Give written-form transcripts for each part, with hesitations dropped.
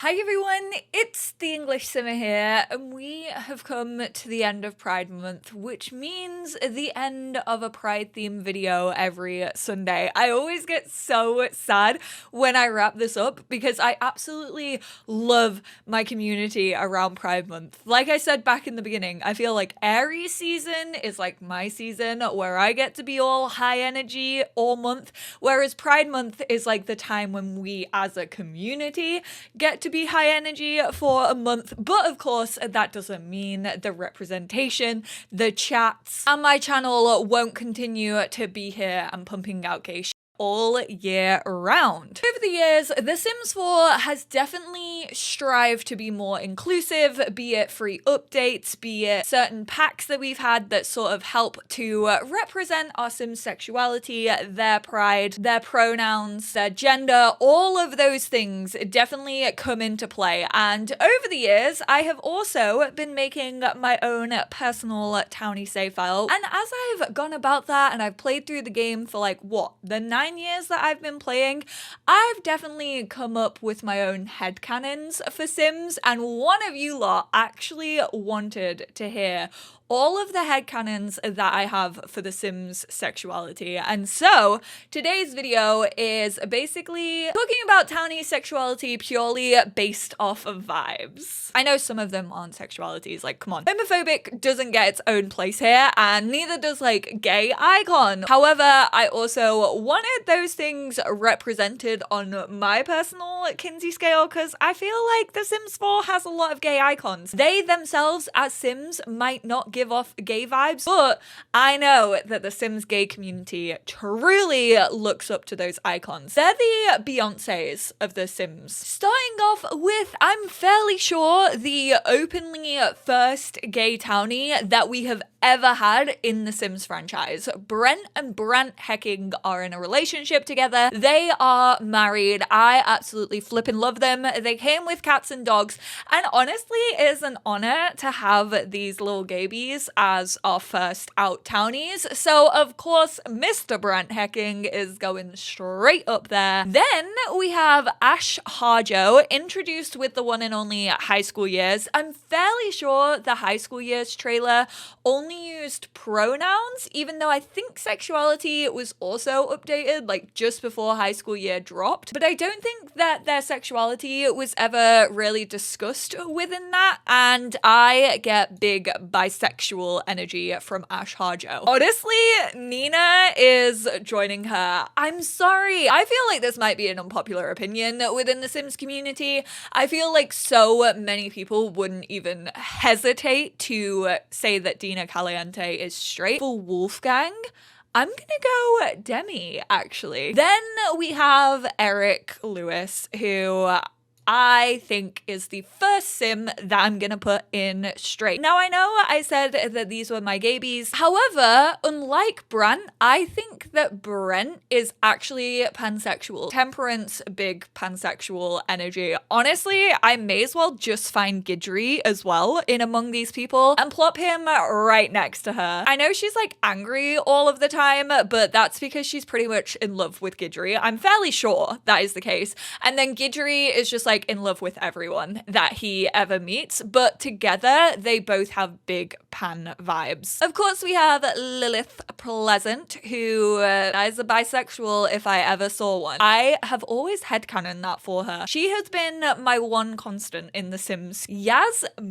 Hi everyone, it's the EnglishSimmer here, and we have come to the end of Pride Month, which means the end of a Pride theme video every Sunday. I always get so sad when I wrap this up because I absolutely love my community around Pride Month. Like I said back in the beginning, I feel like Aries season is like my season where I get to be all high energy all month, whereas Pride Month is like the time when we as a community get to be high energy for a month. But of course, that doesn't mean the representation, the chats, and my channel won't continue to be here and pumping out gay shit all year round. Over the years, The Sims 4 has definitely strived to be more inclusive, be it free updates, be it certain packs that we've had that sort of help to represent our Sims' sexuality, their pride, their pronouns, their gender, all of those things definitely come into play. And over the years, I have also been making my own personal townie save file. And as I've gone about that and I've played through the game for like, the 9 years that I've been playing, I've definitely come up with my own headcanons for Sims, and one of you lot actually wanted to hear all of the headcanons that I have for The Sims sexuality. And so today's video is basically talking about townie sexuality purely based off of vibes. I know some of them aren't sexualities, like come on. Homophobic doesn't get its own place here, and neither does like gay icon. However, I also wanted those things represented on my personal Kinsey scale because I feel like The Sims 4 has a lot of gay icons. They themselves as Sims might not give off gay vibes, but I know that the Sims gay community truly looks up to those icons. They're the Beyoncés of the Sims. Starting off with, I'm fairly sure, the openly first gay townie that we have ever had in the Sims franchise. Brent and Brant Hecking are in a relationship together. They are married. I absolutely flippin' love them. They came with cats and dogs, and honestly, it is an honor to have these little gabies as our first out townies. So of course, Mr. Brant Hecking is going straight up there. Then we have Ash Harjo, introduced with the one and only High School Years. I'm fairly sure the High School Years trailer only used pronouns, even though I think sexuality was also updated like just before High School Year dropped. But I don't think that their sexuality was ever really discussed within that, and I get big bisexual energy from Ash Harjo. Honestly, Nina is joining her. I'm sorry. I feel like this might be an unpopular opinion within the Sims community. I feel like so many people wouldn't even hesitate to say that Dina Caliente is straight. For Wolfgang, I'm gonna go Demi, actually. Then we have Eric Lewis, who I think is the first Sim that I'm gonna put in straight. Now, I know I said that these were my gabies. However, unlike Brant, I think that Brent is actually pansexual. Temperance, big pansexual energy. Honestly, I may as well just find Gidry as well in among these people and plop him right next to her. I know she's like angry all of the time, but that's because she's pretty much in love with Gidry. I'm fairly sure that is the case. And then Gidry is just like in love with everyone that he ever meets, but together they both have big pan vibes. Of course, we have Lilith Pleasant, who is a bisexual if I ever saw one. I have always headcanon that for her. She has been my one constant in The Sims. Yasmin,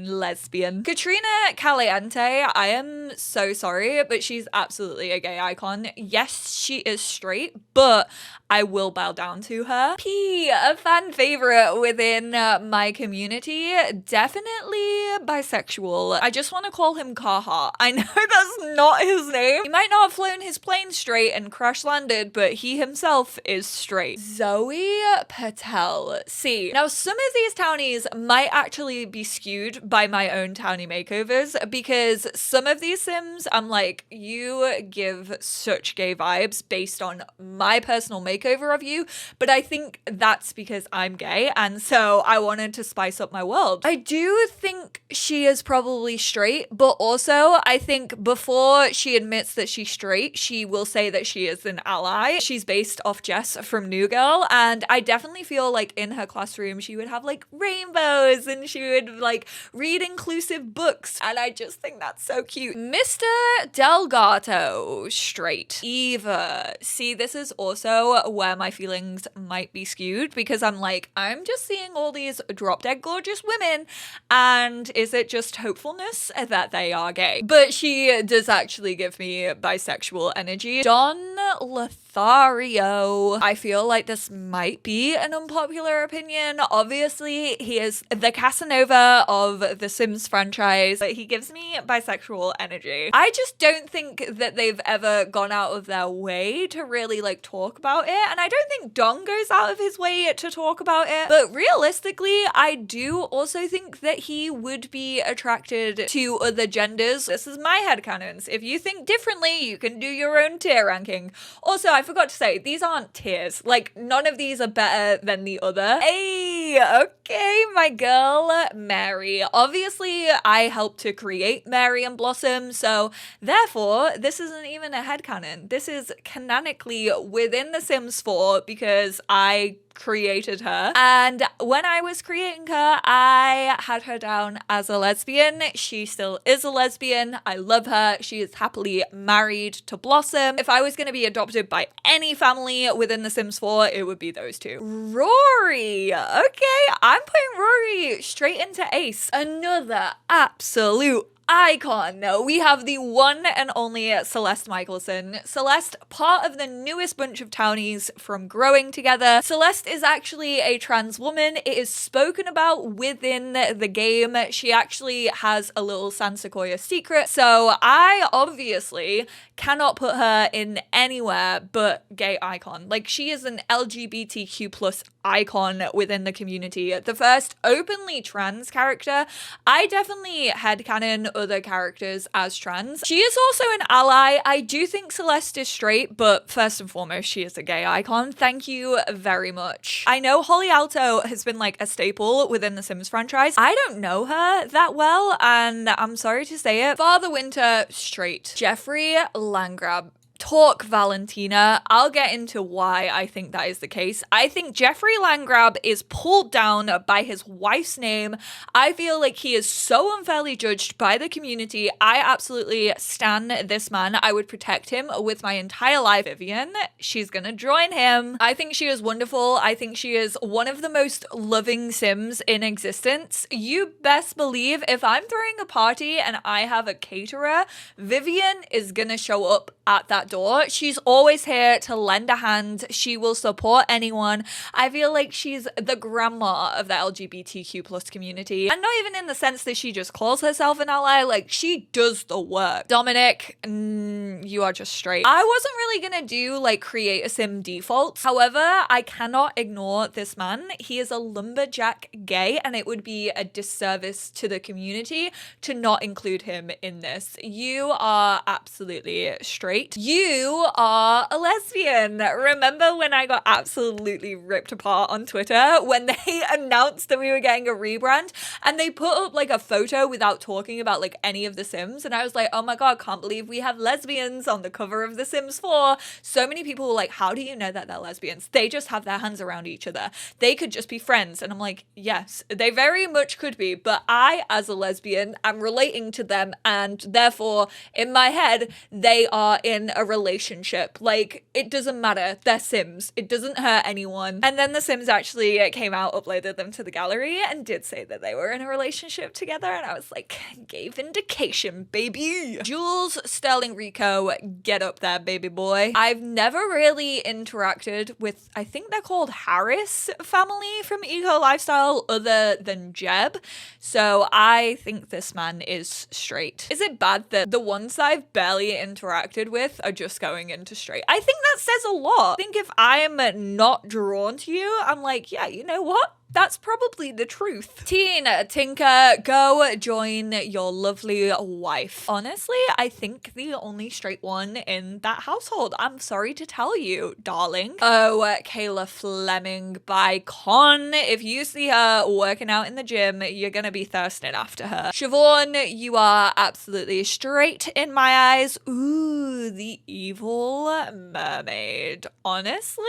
lesbian. Katrina Caliente, I am so sorry, but she's absolutely a gay icon. Yes, she is straight, but I will bow down to her. P, a fan favorite within my community, definitely bisexual. I just want to call him Carhartt. I know that's not his name. He might not have flown his plane straight and crash landed, but he himself is straight. Zoe Patel. See, now some of these townies might actually be skewed by my own townie makeovers, because some of these Sims, I'm like, you give such gay vibes based on my personal makeover of you, but I think that's because I'm gay, and so I wanted to spice up my world. I do think she is is probably straight, but also I think before she admits that she's straight, she will say that she is an ally. She's based off Jess from New Girl, and I definitely feel like in her classroom she would have like rainbows and she would like read inclusive books, and I just think that's so cute. Mr. Delgato, straight. Eva. See, this is also where my feelings might be skewed, because I'm like, I'm just seeing all these drop dead gorgeous women, and is it just hopefulness that they are gay? But she does actually give me bisexual energy. Don Lothario. I feel like this might be an unpopular opinion. Obviously, he is the Casanova of the Sims franchise, but he gives me bisexual energy. I just don't think that they've ever gone out of their way to really like talk about it, and I don't think Don goes out of his way to talk about it, but realistically, I do also think that he would be attracted to other genders. This is my headcanons. If you think differently, you can do your own tier ranking. Also, I forgot to say, these aren't tiers. Like, none of these are better than the other. Hey, okay, my girl, Mary. Obviously, I helped to create Mary and Blossom, so therefore, this isn't even a headcanon. This is canonically within The Sims 4 because I created her, and when I was creating her, I had her down as a lesbian. She still is a lesbian. I love her. She is happily married to Blossom. If I was going to be adopted by any family within The Sims 4, it would be those two. Rory. Okay, I'm putting Rory straight into Ace. Another absolute icon. We have the one and only Celeste Michelson. Celeste, part of the newest bunch of townies from growing together. Celeste is actually a trans woman. It is spoken about within the game. She actually has a little San Sequoia secret, so I obviously cannot put her in anywhere but gay icon. Like, she is an LGBTQ plus icon within the community. The first openly trans character. I definitely headcanon other characters as trans. She is also an ally. I do think Celeste is straight, but first and foremost, she is a gay icon. Thank you very much. I know Holly Alto has been like a staple within the Sims franchise. I don't know her that well, and I'm sorry to say it. Father Winter, straight. Jeffrey Landgrab. Talk Valentina. I'll get into why I think that is the case. I think Jeffrey Landgrab is pulled down by his wife's name. I feel like he is so unfairly judged by the community. I absolutely stan this man. I would protect him with my entire life. Vivian, she's gonna join him. I think she is wonderful. I think she is one of the most loving Sims in existence. You best believe if I'm throwing a party and I have a caterer, Vivian is gonna show up at that door. She's always here to lend a hand. She will support anyone. I feel like she's the grandma of the LGBTQ plus community. And not even in the sense that she just calls herself an ally, like she does the work. Dominic, you are just straight. I wasn't really gonna do like create a sim defaults. However, I cannot ignore this man. He is a lumberjack gay, and it would be a disservice to the community to not include him in this. You are absolutely straight. You are a lesbian. Remember when I got absolutely ripped apart on Twitter when they announced that we were getting a rebrand and they put up like a photo without talking about like any of the Sims, and I was like, oh my god, can't believe we have lesbians on the cover of The Sims 4. So many people were like, how do you know that they're lesbians? They just have their hands around each other. They could just be friends. And I'm like, yes, they very much could be, but I, as a lesbian, am relating to them, and therefore in my head they are in a relationship. Like, it doesn't matter. They're Sims. It doesn't hurt anyone. And then the Sims actually came out, uploaded them to the gallery, and did say that they were in a relationship together. And I was like, gay vindication, baby. Jules Sterling Rico, get up there, baby boy. I've never really interacted with, I think they're called Harris family from Eco Lifestyle, other than Jeb. So I think this man is straight. Is it bad that the ones that I've barely interacted with are just going into straight? I think that says a lot. I think if I'm not drawn to you, I'm like, yeah, you know what? that's probably the truth. Teen, Tinker, go join your lovely wife. Honestly, I think the only straight one in that household. I'm sorry to tell you, darling. Oh, Kayla Fleming, by con. If you see her working out in the gym, you're gonna be thirsting after her. Siobhan, you are absolutely straight in my eyes. Ooh, the evil mermaid. Honestly,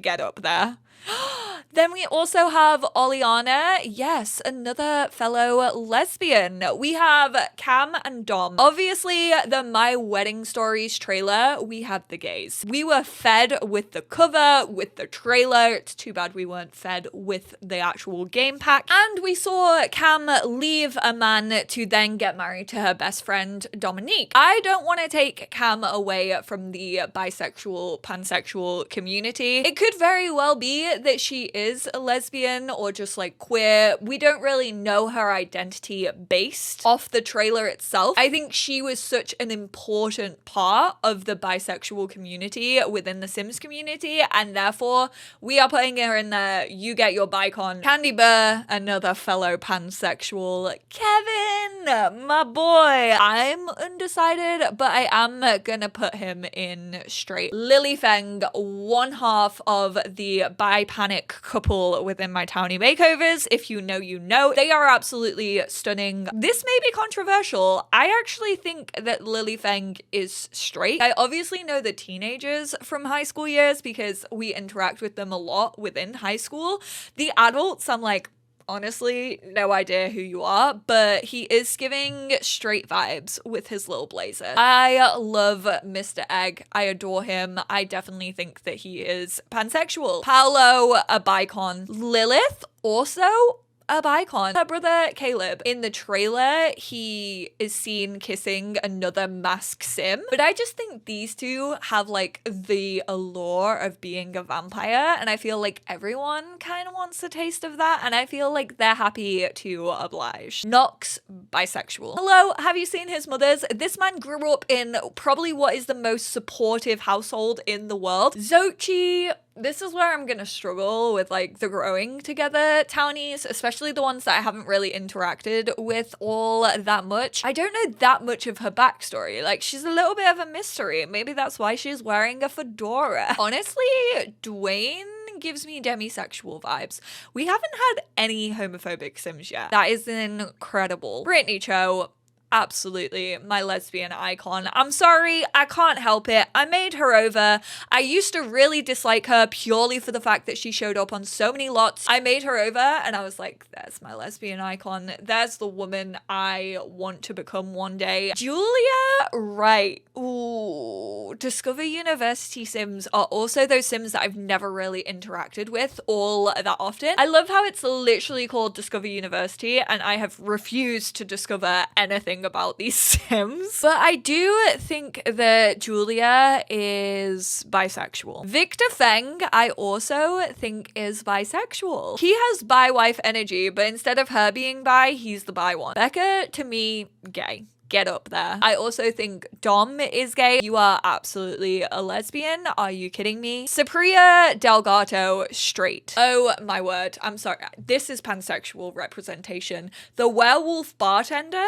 get up there. Then we also have Oleana. Yes, another fellow lesbian. We have Cam and Dom. Obviously, the My Wedding Stories trailer, we had the gays. We were fed with the cover, with the trailer. It's too bad we weren't fed with the actual game pack. And we saw Cam leave a man to then get married to her best friend, Dominique. I don't want to take Cam away from the bisexual, pansexual community. It could very well be that she is a lesbian or just like queer. We don't really know her identity based off the trailer itself. I think she was such an important part of the bisexual community within the Sims community, and therefore we are putting her in there. You get your bicon. Candy Burr, another fellow pansexual. Kevin, my boy. I'm undecided, but I am gonna put him in straight. Lily Feng, one half of the bi-panic couple within my townie makeovers. If you know, you know. They are absolutely stunning. This may be controversial. I actually think that Lily Feng is straight. I obviously know the teenagers from high school years because we interact with them a lot within high school. The adults, I'm like, honestly, no idea who you are, but he is giving straight vibes with his little blazer. I love Mr. Egg. I adore him. I definitely think that he is pansexual. Paolo, a bicon. Lilith, also a bicon. Her brother Caleb, in the trailer, he is seen kissing another masked sim, but I just think these two have like the allure of being a vampire, and I feel like everyone kind of wants a taste of that, and I feel like they're happy to oblige. Nox, bisexual. Hello, have you seen his mothers? This man grew up in probably what is the most supportive household in the world. Xochi, this is where I'm gonna struggle with like the growing together townies, especially the ones that I haven't really interacted with all that much. I don't know that much of her backstory. Like, she's a little bit of a mystery. Maybe that's why she's wearing a fedora. Honestly, Dwayne gives me demisexual vibes. We haven't had any homophobic Sims yet. That is incredible. Brittany Cho, absolutely my lesbian icon. I'm sorry, I can't help it. I made her over. I used to really dislike her purely for the fact that she showed up on so many lots. I made her over and I was like, there's my lesbian icon. There's the woman I want to become one day. Julia Wright. Ooh, Discover University Sims are also those Sims that I've never really interacted with all that often. I love how it's literally called Discover University and I have refused to discover anything about these Sims, but I do think that Julia is bisexual. Victor Feng, I also think is bisexual. He has bi-wife energy, but instead of her being bi, he's the bi one. Becca, to me, gay. Get up there. I also think Dom is gay. You are absolutely a lesbian. Are you kidding me? Supriya Delgato, straight. Oh my word. I'm sorry. This is pansexual representation. The werewolf bartender?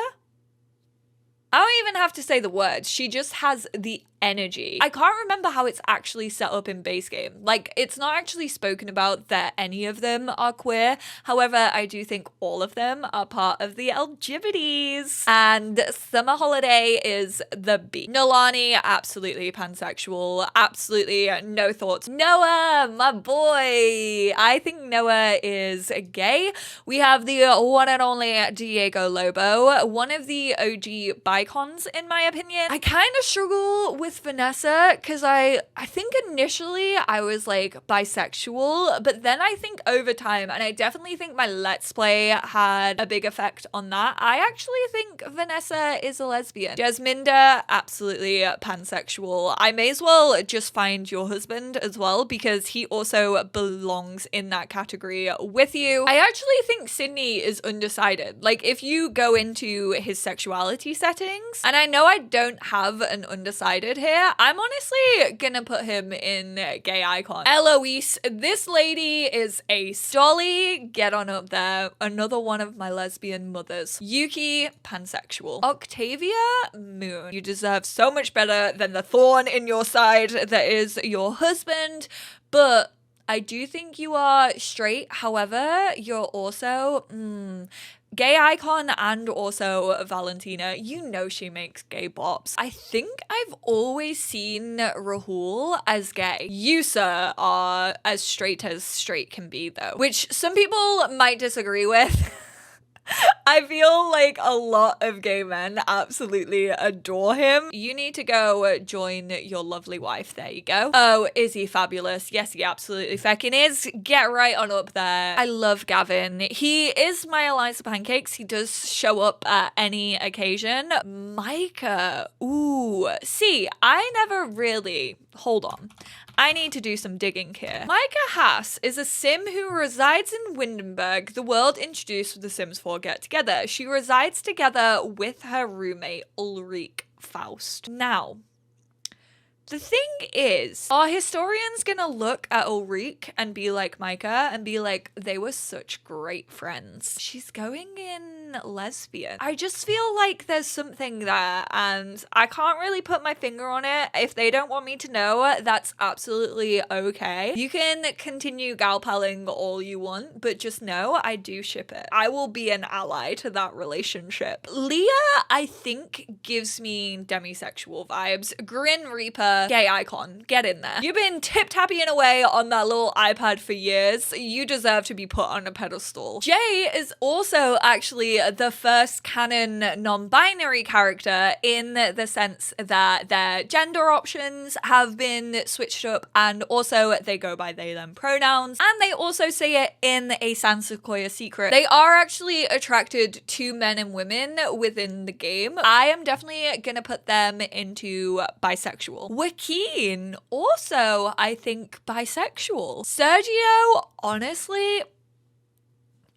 I don't even have to say the words. She just has the energy. I can't remember how it's actually set up in base game. Like, it's not actually spoken about that any of them are queer. However, I do think all of them are part of the LGBTs. And Summer Holiday is the B. Nolani, absolutely pansexual. Absolutely no thoughts. Noah, my boy. I think Noah is gay. We have the one and only Diego Lobo, one of the OG bicons in my opinion. I kind of struggle with Vanessa because I think initially I was like bisexual, but then I think over time, and I definitely think my Let's Play had a big effect on that, I actually think Vanessa is a lesbian. Jasminda, absolutely pansexual. I may as well just find your husband as well because he also belongs in that category with you. I actually think Sydney is undecided. Like, if you go into his sexuality settings, and I know I don't have an undecided, here, I'm honestly gonna put him in gay icon. Eloise, this lady is ace. Dolly, get on up there. Another one of my lesbian mothers. Yuki, pansexual. Octavia, moon. You deserve so much better than the thorn in your side that is your husband, but I do think you are straight. However, you're also gay icon, and also Valentina. You know she makes gay bops. I think I've always seen Rahul as gay. You, sir, are as straight can be, though, which some people might disagree with. I feel like a lot of gay men absolutely adore him. You need to go join your lovely wife. There you go. Oh, is he fabulous? Yes, he absolutely feckin' is. Get right on up there. I love Gavin. He is my Eliza Pancakes. He does show up at any occasion. Micah. Ooh. See, I never really... Hold on. I need to do some digging here. Micah Haas is a sim who resides in Windenburg, the world introduced with the Sims 4 Get Together. She resides together with her roommate, Ulrich Faust. Now, the thing is, are historians gonna look at Ulrich and be like Micah and be like, they were such great friends? She's going in lesbian. I just feel like there's something there and I can't really put my finger on it. If they don't want me to know, that's absolutely okay. You can continue galpaling all you want, but just know I do ship it. I will be an ally to that relationship. Leah, I think, gives me demisexual vibes. Grin Reaper, gay icon. Get in there. You've been tip-tapping away on that little iPad for years. You deserve to be put on a pedestal. Jay is also actually the first canon non-binary character in the sense that their gender options have been switched up, and also they go by they them pronouns, and they also say it in a San Sequoia secret. They are actually attracted to men and women within the game. I am definitely gonna put them into bisexual. Joaquin, also I think bisexual. Sergio, honestly,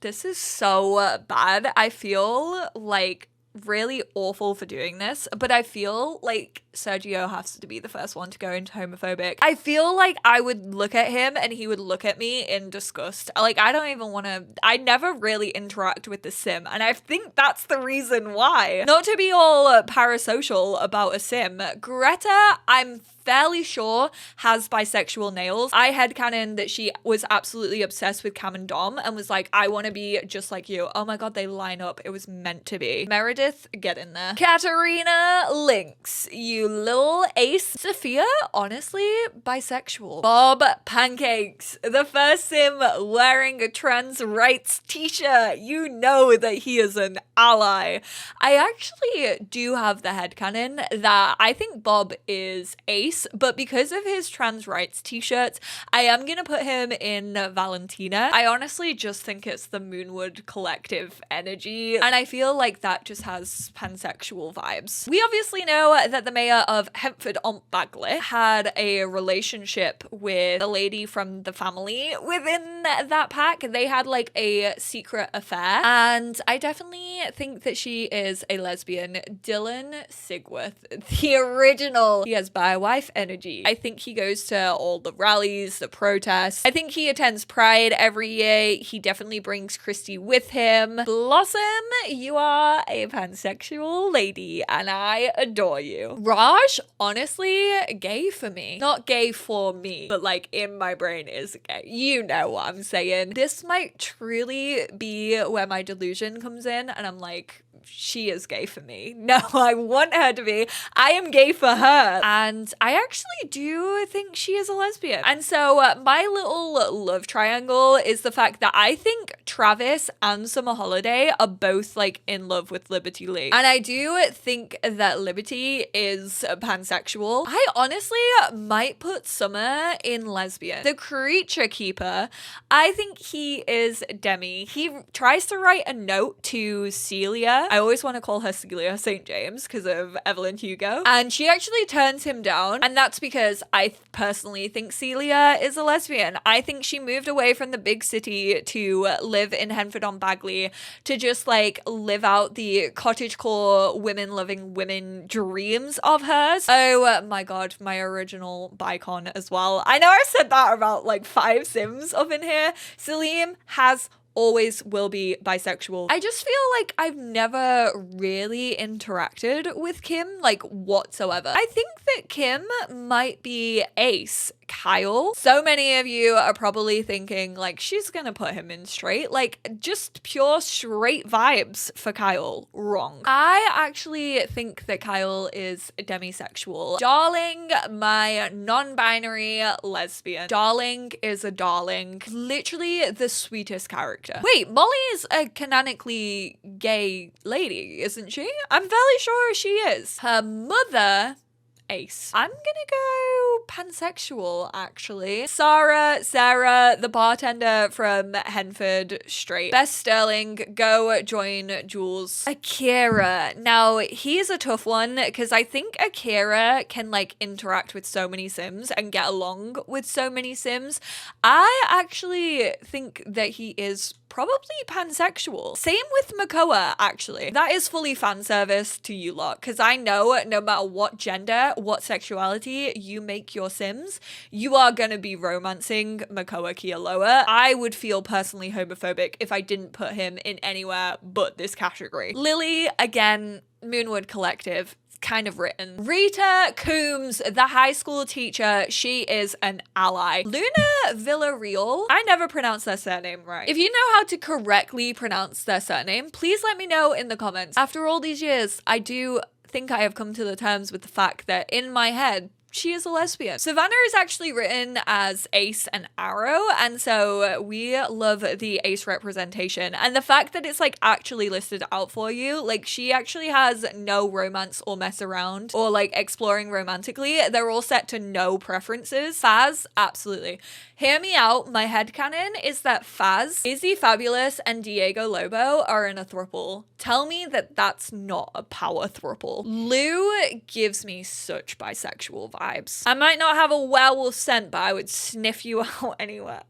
this is so bad. I feel like really awful for doing this, but I feel like Sergio has to be the first one to go into homophobic. I feel like I would look at him and he would look at me in disgust. Like, I don't even want to, I never really interact with the sim, and I think that's the reason why. Not to be all parasocial about a sim, Greta, I'm fairly sure has bisexual nails. I headcanon that she was absolutely obsessed with Cam and Dom and was like, I want to be just like you. Oh my god, they line up. It was meant to be. Meredith, get in there. Katerina Lynx, you little ace. Sophia, honestly, bisexual. Bob Pancakes, the first sim wearing a trans rights t-shirt. You know that he is an ally. I actually do have the headcanon that I think Bob is ace, but because of his trans rights t-shirts, I am gonna put him in Valentina. I honestly just think it's the Moonwood collective energy, and I feel like that just has pansexual vibes. We obviously know that the mayor of Hempford-on-Bagley had a relationship with a lady from the family within that pack. They had like a secret affair, and I definitely think that she is a lesbian. Dylan Sigworth, the original. He has bi wife energy. I think he goes to all the rallies, the protests. I think he attends Pride every year. He definitely brings Christy with him. Blossom, you are a pansexual lady and I adore you. Raj, honestly, gay for me. Not gay for me, but like in my brain is gay. You know what I'm saying. This might truly be where my delusion comes in and I'm like, she is gay for me. No, I want her to be. I am gay for her. And I actually do think she is a lesbian. And so my little love triangle is the fact that I think Travis and Summer Holiday are both like in love with Liberty Lee. And I do think that Liberty is pansexual. I honestly might put Summer in lesbian. The Creature Keeper, I think he is demi. He tries to write a note to Celia I always want to call her Celia St. James because of Evelyn Hugo. And she actually turns him down. And that's because I personally think Celia is a lesbian. I think she moved away from the big city to live in Henford-on-Bagley to just like live out the cottagecore women loving women dreams of hers. Oh my god, my original bicon as well. I know I said that about like 5 Sims up in here. Salim has always will be bisexual. I just feel like I've never really interacted with Kim, like whatsoever. I think that Kim might be ace Kyle. So many of you are probably thinking like she's gonna put him in straight, like just pure straight vibes for Kyle. Wrong. I actually think that Kyle is demisexual. Darling, my non-binary lesbian. Darling is a darling. Literally the sweetest character. Wait, Molly's a canonically gay lady, isn't she? I'm fairly sure she is. Her mother, ace. I'm gonna go pansexual, actually. Sarah, the bartender from Henford, straight. Bess Sterling, go join Jules. Akira. Now, he's a tough one because I think Akira can like interact with so many Sims and get along with so many Sims. I actually think that he is probably pansexual. Same with Makoa, actually. That is fully fan service to you lot, because I know no matter what gender, what sexuality you make your Sims, you are gonna be romancing Makoa Kealoha. I would feel personally homophobic if I didn't put him in anywhere but this category. Lily, again, Moonwood Collective. Kind of written. Rita Coombs, the high school teacher, she is an ally. Luna Villarreal, I never pronounce their surname right. If you know how to correctly pronounce their surname, please let me know in the comments. After all these years, I do think I have come to the terms with the fact that in my head, she is a lesbian. Savannah is actually written as Ace and Arrow, and so we love the Ace representation. And the fact that it's like actually listed out for you, like she actually has no romance or mess around or like exploring romantically. They're all set to no preferences. Faz, absolutely. Hear me out, my headcanon is that Faz, Izzy Fabulous, and Diego Lobo are in a throuple. Tell me that that's not a power throuple. Lou gives me such bisexual vibes. I might not have a werewolf scent, but I would sniff you out anywhere.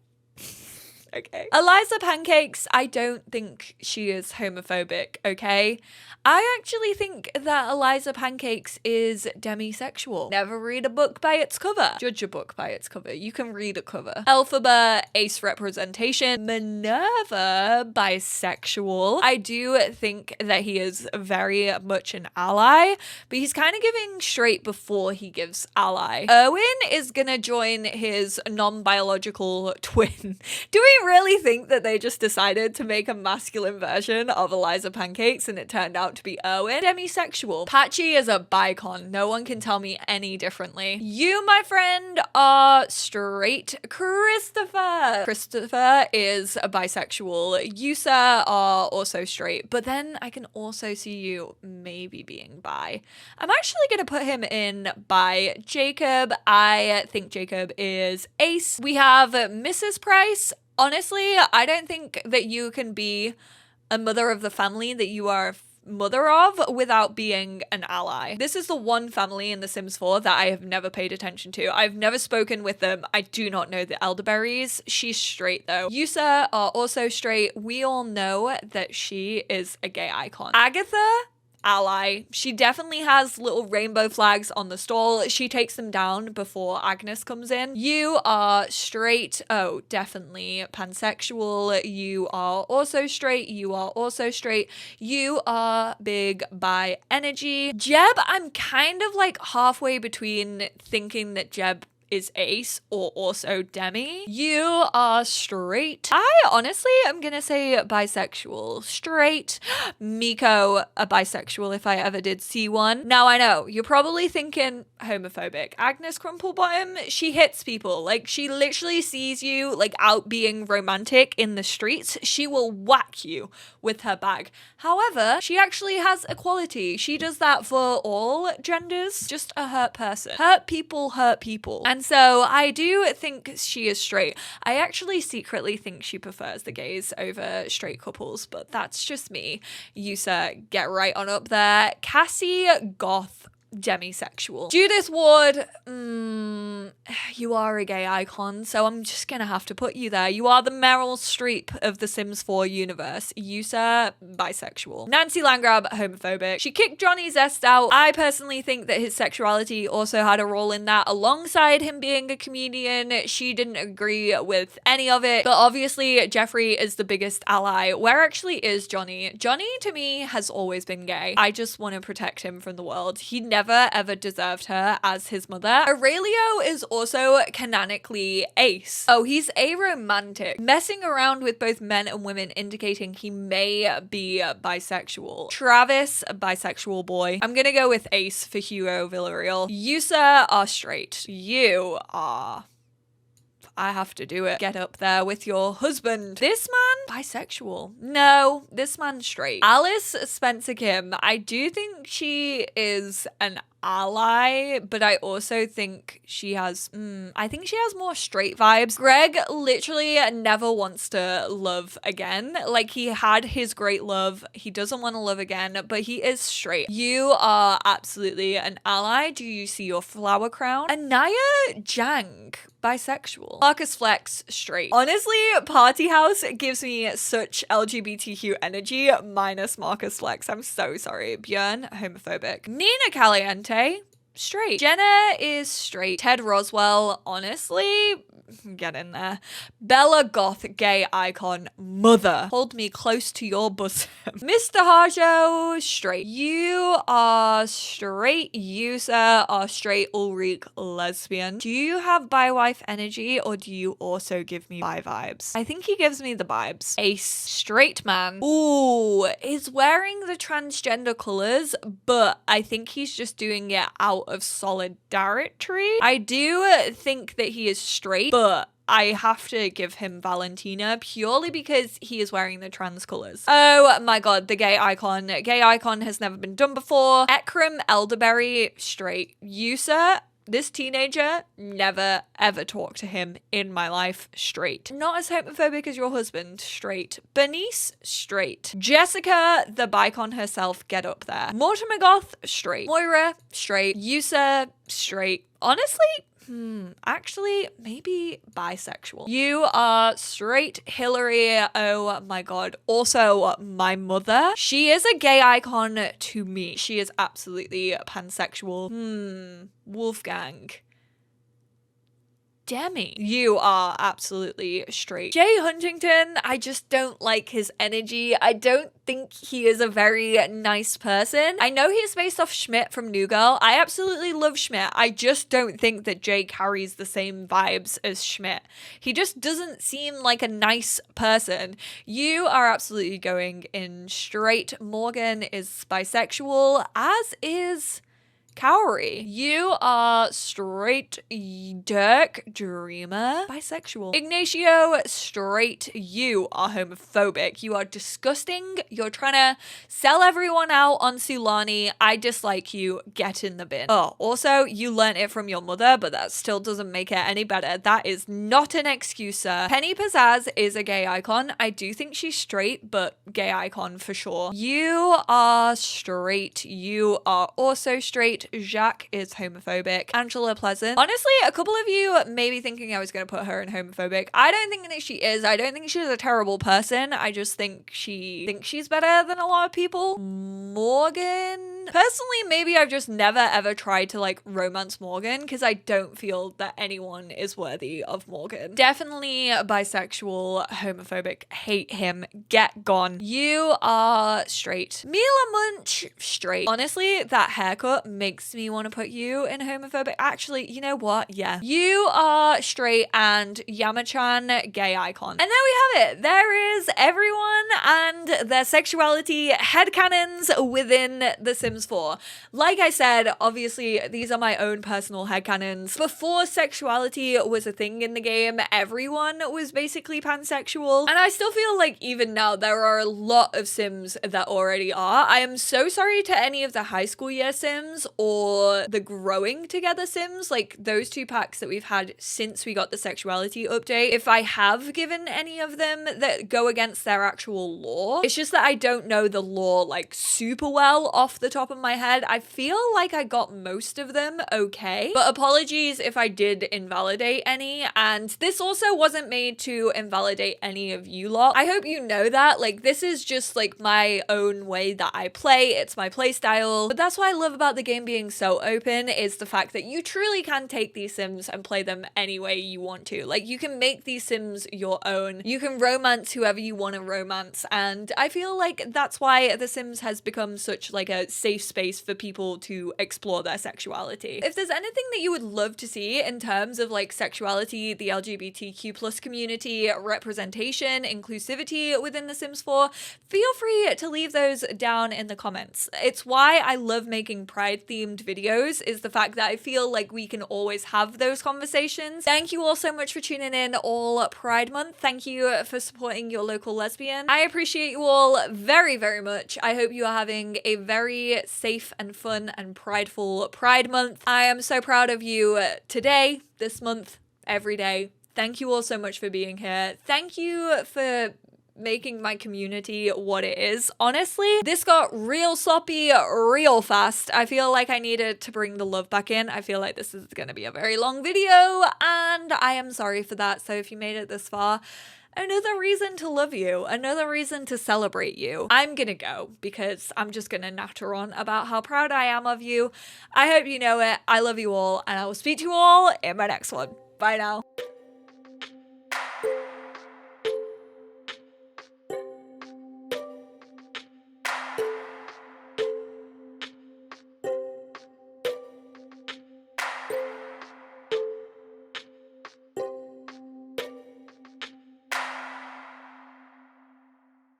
Okay. Eliza Pancakes, I don't think she is homophobic, okay? I actually think that Eliza Pancakes is demisexual. Never read a book by its cover. Judge a book by its cover. You can read a cover. Elphaba, ace representation. Minerva, bisexual. I do think that he is very much an ally, but he's kind of giving straight before he gives ally. Erwin is gonna join his non-biological twin. Do we really think that they just decided to make a masculine version of Eliza Pancakes and it turned out to be Erwin? Demisexual. Patchy is a bicon. No one can tell me any differently. You, my friend, are straight. Christopher is a bisexual. Yusa are also straight, but then I can also see you maybe being bi. I'm actually gonna put him in bi. Jacob, I think Jacob is ace. We have Mrs. Price. Honestly, I don't think that you can be a mother of the family that you are mother of without being an ally. This is the one family in The Sims 4 that I have never paid attention to. I've never spoken with them. I do not know the elderberries. She's straight though. Yusa are also straight. We all know that she is a gay icon. Agatha, ally. She definitely has little rainbow flags on the stall. She takes them down before Agnes comes in. You are straight. Oh, definitely pansexual. You are also straight. You are also straight. You are big bi energy. Jeb, I'm kind of like halfway between thinking that Jeb is ace or also demi. You are straight. I honestly am gonna say bisexual. Straight. Miko, a bisexual if I ever did see one. Now I know, you're probably thinking homophobic. Agnes Crumplebottom, she hits people. Like she literally sees you like out being romantic in the streets. She will whack you with her bag. However, she actually has equality. She does that for all genders. Just a hurt person. Hurt people hurt people. And so I do think she is straight. I actually secretly think she prefers the gays over straight couples, but that's just me. You, sir, get right on up there. Cassie, goth, demisexual. Judith Ward, you are a gay icon, so I'm just gonna have to put you there. You are the Meryl Streep of the Sims 4 universe. You, sir, bisexual. Nancy Landgrab, homophobic. She kicked Johnny Zest out. I personally think that his sexuality also had a role in that, alongside him being a comedian. She didn't agree with any of it, but obviously Jeffrey is the biggest ally. Where actually is Johnny? Johnny, to me, has always been gay. I just want to protect him from the world. He never ever deserved her as his mother. Aurelio is also canonically ace. Oh, he's aromantic, messing around with both men and women, indicating he may be bisexual. Travis, a bisexual boy. I'm gonna go with ace for Hugo Villarreal. You, sir, are straight. You are... I have to do it. Get up there with your husband. This man, bisexual. No, this man's straight. Alice Spencer Kim, I do think she is an ally, but I also think she has, I think she has more straight vibes. Greg literally never wants to love again. Like, he had his great love. He doesn't want to love again, but he is straight. You are absolutely an ally. Do you see your flower crown? Anaya Jang, bisexual. Marcus Flex, straight. Honestly, Party House gives me such LGBTQ energy, minus Marcus Flex. I'm so sorry. Björn, homophobic. Nina Caliente, straight. Jenna is straight. Ted Roswell, honestly, get in there. Bella Goth, gay icon, mother. Hold me close to your bosom. Mr. Harjo, straight. You are straight. You, sir, are straight. Ulrich, lesbian. Do you have bi-wife energy, or do you also give me bi vibes? I think he gives me the vibes. Ace, straight man. Ooh, is wearing the transgender colors, but I think he's just doing it out of solidarity. I do think that he is straight, but I have to give him Valentina purely because he is wearing the trans colors. Oh my god, the gay icon. Gay icon has never been done before. Ekram Elderberry, straight. You, sir, this teenager, never ever talk to him in my life, straight. Not as homophobic as your husband, straight. Bernice, straight. Jessica, the bicon herself, get up there. Mortimer Goth, straight. Moira, straight. Yusa, straight. Honestly, actually, maybe bisexual. You are straight. Hillary, oh my god. Also, my mother, she is a gay icon to me. She is absolutely pansexual. Wolfgang. Demi, you are absolutely straight. Jay Huntington, I just don't like his energy. I don't think he is a very nice person. I know he's based off Schmidt from New Girl. I absolutely love Schmidt. I just don't think that Jay carries the same vibes as Schmidt. He just doesn't seem like a nice person. You are absolutely going in straight. Morgan is bisexual, as is Cowrie. You are straight. Dirk, dreamer, bisexual. Ignacio, straight. You are homophobic. You are disgusting. You're trying to sell everyone out on Sulani. I dislike you. Get in the bin. Oh, also, you learnt it from your mother, but that still doesn't make it any better. That is not an excuse, sir. Penny Pizzazz is a gay icon. I do think she's straight, but gay icon for sure. You are straight. You are also straight. Jacques is homophobic. Angela Pleasant. Honestly, a couple of you may be thinking I was going to put her in homophobic. I don't think that she is. I don't think she's a terrible person. I just think she thinks she's better than a lot of people. Morgan. Personally, maybe I've just never ever tried to like romance Morgan because I don't feel that anyone is worthy of Morgan. Definitely bisexual, homophobic, hate him, get gone. You are straight. Mila Munch, straight. Honestly, that haircut makes me want to put you in homophobic. Actually, you know what? Yeah. You are straight, and Yamachan, gay icon. And there we have it. There is everyone and their sexuality headcanons within The Sims 4. Like I said, obviously these are my own personal headcanons. Before sexuality was a thing in the game, everyone was basically pansexual, and I still feel like even now there are a lot of Sims that already are. I am so sorry to any of the high school year Sims or the growing together Sims, like those two packs that we've had since we got the sexuality update. If I have given any of them that go against their actual lore, it's just that I don't know the lore like super well off the top of my head. I feel like I got most of them okay, but apologies if I did invalidate any, and this also wasn't made to invalidate any of you lot. I hope you know that, like, this is just like my own way that I play. It's my play style, but that's what I love about the game being so open, is the fact that you truly can take these Sims and play them any way you want to. Like, you can make these Sims your own. You can romance whoever you want to romance, and I feel like that's why The Sims has become such like a safe space for people to explore their sexuality. If there's anything that you would love to see in terms of like sexuality, the LGBTQ plus community, representation, inclusivity within The Sims 4, feel free to leave those down in the comments. It's why I love making pride themed videos, is the fact that I feel like we can always have those conversations. Thank you all so much for tuning in all Pride Month. Thank you for supporting your local lesbian. I appreciate you all very, very much. I hope you are having a very safe and fun and prideful Pride Month. I am so proud of you today, this month, every day. Thank you all so much for being here. Thank you for making my community what it is. Honestly, this got real sloppy real fast. I feel like I needed to bring the love back in. I feel like this is going to be a very long video, and I am sorry for that. So if you made it this far, another reason to love you, another reason to celebrate you. I'm gonna go because I'm just gonna natter on about how proud I am of you. I hope you know it. I love you all, and I will speak to you all in my next one. Bye now.